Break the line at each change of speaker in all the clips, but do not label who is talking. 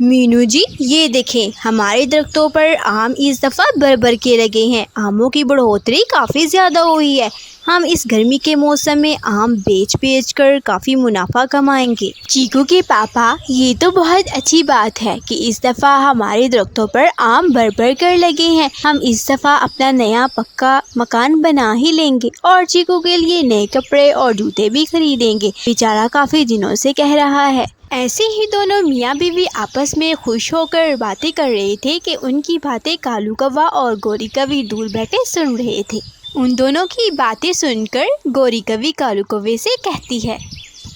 مینو جی یہ دیکھیں ہمارے درختوں پر آم اس دفعہ بھر کے لگے ہیں۔ آموں کی بڑھوتری کافی زیادہ ہوئی ہے۔ ہم اس گرمی کے موسم میں آم بیچ کر کافی منافع کمائیں گے۔ چیکو کے پاپا یہ تو بہت اچھی بات ہے کہ اس دفعہ ہمارے درختوں پر آم بھر کر لگے ہیں۔ ہم اس دفعہ اپنا نیا پکا مکان بنا ہی لیں گے اور چیکو کے لیے نئے کپڑے اور جوتے بھی خریدیں گے۔ بیچارہ کافی دنوں سے کہہ رہا ہے۔ ایسے ہی دونوں میاں بیوی آپس میں خوش ہو کر باتیں کر رہے تھے کہ ان کی باتیں کالو کوا اور گوری کوی دور بیٹھے سن رہے تھے۔ ان دونوں کی باتیں سن کر گوری کوی کالو کوے سے کہتی ہے،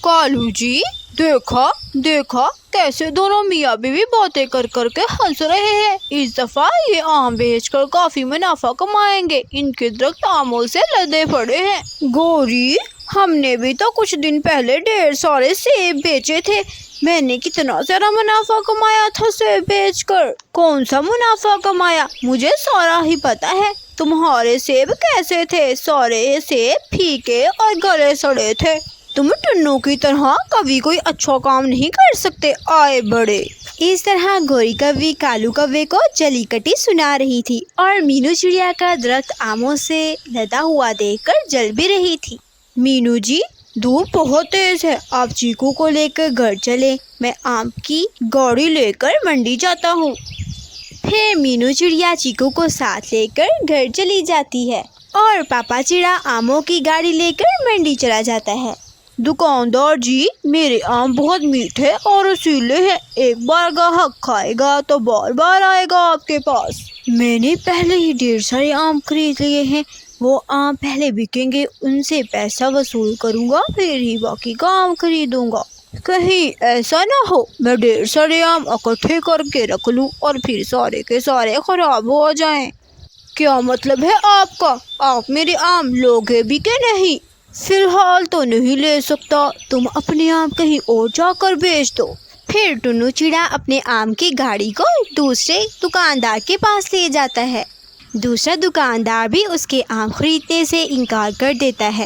کالو جی دیکھا کیسے دونوں میاں بیوی باتیں کر کے ہنس رہے ہیں۔ اس دفعہ یہ آم بیچ کر کافی منافع کمائیں گے۔ ان کے درخت آموں سے لدے پڑے ہیں۔ گوری ہم نے بھی تو کچھ دن پہلے ڈھیر سارے سیب بیچے تھے۔ میں نے کتنا سارا منافع کمایا تھا سیب بیچ کر۔ کون سا منافع کمایا؟ مجھے سارا ہی پتا ہے۔ تمہارے سیب کیسے تھے؟ سارے سیب پھیکے اور گلے سڑے تھے۔ تم ٹنو کی طرح کبھی کوئی اچھا کام نہیں کر سکتے آئے بڑے۔ اس طرح گوری کوی کالو کوے کو جلی کٹی سنا رہی تھی اور مینو چڑیا کا درخت آموں سے لدا ہوا دیکھ کر جل بھی رہی تھی۔ مینو جی دھوپ بہت تیز ہے، آپ چیکو کو لے کر گھر چلے، میں آم کی گاڑی لے کر منڈی جاتا ہوں۔ پھر مینو چڑیا چیکو کو ساتھ لے کر گھر چلی جاتی ہے اور پاپا چڑیا آموں کی گاڑی لے کر منڈی چلا جاتا ہے۔ دکاندار جی میرے آم بہت میٹھے اور رسیلے ہیں، ایک بار گاہک کھائے گا تو بار بار آئے گا آپ کے پاس۔ میں نے پہلے ہی ڈھیر سارے آم خرید لیے ہیں، وہ آم پہلے بکیں گے، ان سے پیسہ وصول کروں گا، پھر ہی باقی کا آم خریدوں گا۔ کہیں ایسا نہ ہو میں ڈھیر سارے آم اکٹھے کر کے رکھ لوں اور پھر سارے کے سارے خراب ہو جائیں۔ کیا مطلب ہے آپ کا؟ آپ میرے آم لوگے بھی کہ نہیں؟ فی الحال تو نہیں لے سکتا، تم اپنے آم کہیں اور جا کر بیچ دو۔ پھر ٹنو چڑیا اپنے آم کی گاڑی کو دوسرے دکاندار کے پاس لے جاتا ہے۔ دوسرا دکاندار بھی اس کے آم خریدنے سے انکار کر دیتا ہے۔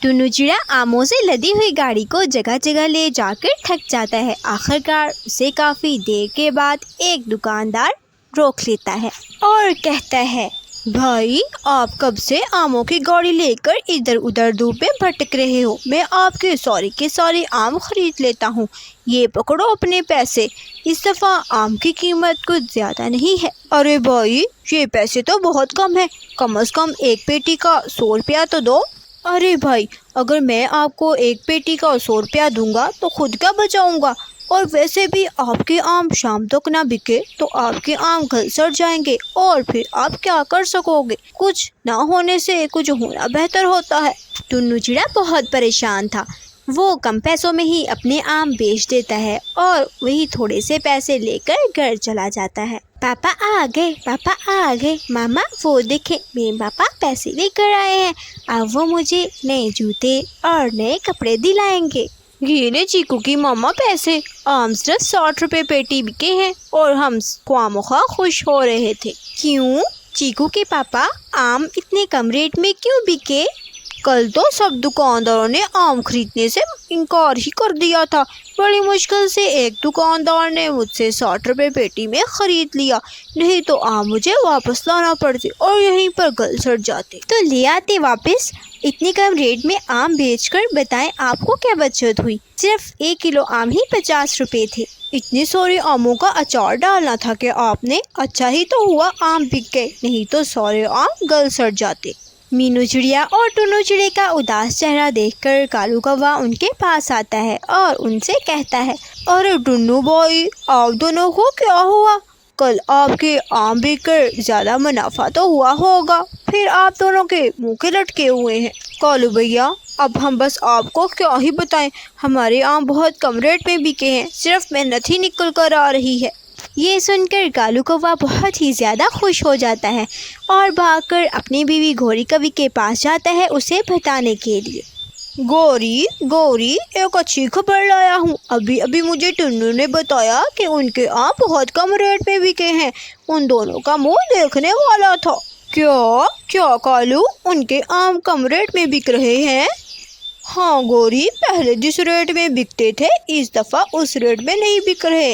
ٹنو چڑیا آموں سے لدی ہوئی گاڑی کو جگہ لے جا کر تھک جاتا ہے۔ آخرکار اسے کافی دیر کے بعد ایک دکاندار روک لیتا ہے اور کہتا ہے، بھائی آپ کب سے آموں کی گاڑی لے کر ادھر ادھر دھوپ میں بھٹک رہے ہو؟ میں آپ کے سارے آم خرید لیتا ہوں، یہ پکڑو اپنے پیسے۔ اس دفعہ آم کی قیمت کچھ زیادہ نہیں ہے۔ ارے بھائی یہ پیسے تو بہت کم ہے، کم از کم ایک پیٹی کا 100 روپیہ تو دو۔ ارے بھائی اگر میں آپ کو ایک پیٹی کا 100 روپیہ دوں گا تو خود کیا بچاؤں گا؟ اور ویسے بھی آپ کے آم شام تک نہ بکے تو آپ کے آم گل سڑ جائیں گے اور پھر آپ کیا کر سکو گے؟ کچھ نہ ہونے سے کچھ ہونا بہتر ہوتا ہے۔ ٹنو چڑیا بہت پریشان تھا۔ وہ کم پیسوں میں ہی اپنے آم بیچ دیتا ہے اور وہی تھوڑے سے پیسے لے کر گھر چلا جاتا ہے۔ پاپا آ گئے، ماما وہ دیکھیں میرے پاپا پیسے لے کر آئے ہیں، اب وہ مجھے نئے جوتے اور نئے کپڑے دلائیں گے۔ یہ لے چیکو کی ماما پیسے، آم صرف 60 روپے پیٹی بکے ہیں اور ہم خواہ خوش ہو رہے تھے۔ کیوں؟ چیکو کے پاپا آم اتنے کم ریٹ میں کیوں بکے؟ کل تو سب دکانداروں نے آم خریدنے سے انکار ہی کر دیا تھا، بڑی مشکل سے ایک دکاندار نے مجھ سے 60 روپے پیٹی میں خرید لیا، نہیں تو آم مجھے واپس لانا پڑتے اور یہیں پر گل سڑ جاتے۔ تو لے آتے واپس، اتنے کم ریٹ میں آم بیچ کر بتائیں آپ کو کیا بچت ہوئی؟ صرف 1 کلو آم ہی 50 روپے تھے۔ اتنے سارے آموں کا اچار ڈالنا تھا کہ آپ نے، اچھا ہی تو ہوا آم بک گئے، نہیں تو سارے آم گل سڑ جاتے۔ مینو چڑیا اور ٹنو چڑیا کا اداس چہرہ دیکھ کر کالو کوا ان کے پاس آتا ہے اور ان سے کہتا ہے، ارے ٹنو بھائی آپ دونوں کو کیا ہوا؟ کل آپ کے آم بیچ کر زیادہ منافع تو ہوا ہوگا، پھر آپ دونوں کے منہ کے لٹکے ہوئے ہیں۔ کالو بھیا اب ہم بس آپ کو کیا ہی بتائیں، ہمارے آم بہت کم ریٹ میں بکے ہیں، صرف محنت ہی نکل کر آ رہی ہے۔ یہ سن کر کالو کوا بہت ہی زیادہ خوش ہو جاتا ہے اور بھاگ کر اپنی بیوی گوری کوی کے پاس جاتا ہے اسے بتانے کے لیے۔ گوری ایک اچھی خبر لایا ہوں، ابھی مجھے ٹنو نے بتایا کہ ان کے آم بہت کم ریٹ میں بکے ہیں، ان دونوں کا منہ دیکھنے والا تھا۔ کیا کالو ان کے آم کم ریٹ میں بک رہے ہیں؟ ہاں گوری، پہلے جس ریٹ میں بکتے تھے اس دفعہ اس ریٹ میں نہیں بک رہے۔